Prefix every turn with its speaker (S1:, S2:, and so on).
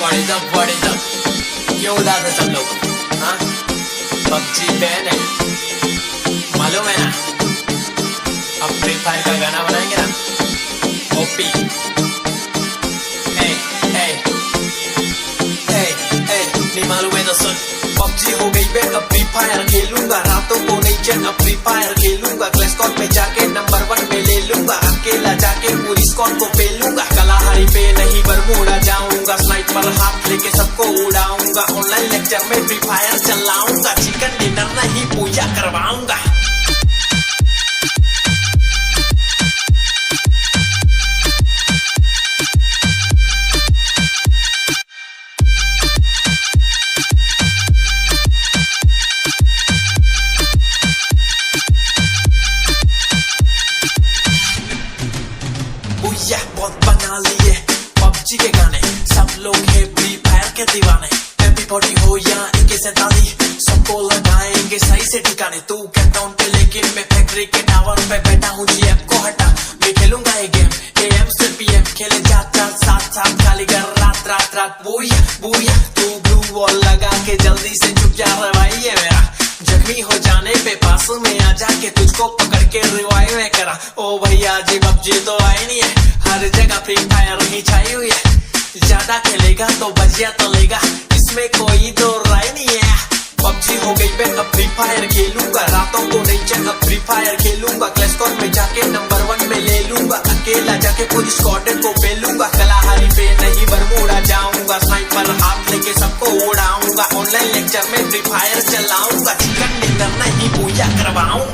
S1: what is up? क्यों उदास है सब लोग? हाँ, पबजी बैन है, मालूम है ना? अब फ्री फायर का गाना बनाएंगे ना? ओपी, नहीं मालूम है तो सुन। पबजी हो गई बैन, अब फ्री फायर खेलूंगा, रातों को नहीं चैन, अब फ्री फायर खेलूंगा, क्लैश स्क्वाड में जाके नंबर 1 में ले लूंगा, अकेला जाके पूरी स्क्वाड को पेलूंगा, कलाहारी पे नहीं बरमूडा जाऊंगा, स्नाइपर हाथ लेके सबको उड़ाऊंगा, ऑनलाइन लेक्चर में फ्री फायर चलाऊंगा, चिकन डिनर नहीं पूजा करवाऊंगा। बहुत बना लिए पबजी के गाने, सब लोग है फ्री फायर के दीवाने, MP40 हो या AK-47 सबको लगाएंगे सही से ठिकाने। तू कैंटाउन पे लेकिन मैं फैक्ट्री के टावर पे बैठा हूँ, GF को हटा मैं खेलूंगा ये गेम, AM से PM खेले जाता साथ साथ, खाली कर रात रात रात, बुया बुया तू ब्लू वॉल लगा के जल्दी से चुप जा रहा भाई ये मेरा, जख्मी हो जाने पे पास में आ जाके तुझको पकड़ के रिवाइव में करा। ओ भैया जी पबजी तो आई नहीं है, हर जगह फ्री फायर ही छाई हुई है, ज्यादा खेलेगा तो बजिया तो लेगा, इसमें कोई तो राय नहीं है। पबजी हो गई मैं अब फ्री फायर खेलूंगा, रातों को नहीं चैन, अब फ्री फायर खेलूंगा, क्लैश स्क्वाड में जाके नंबर 1 में ले लूंगा, अकेला जाके पूरी स्क्वाड को पेलूंगा, कलाहारी पे नहीं बरमूडा जाऊंगा, स्नाइपर हाथ लेके सबको उड़ाऊंगा, ऑनलाइन लेक्चर में फ्री फायर चलाऊंगा, चिकन डिनर नहीं पूजा करवाऊंगा।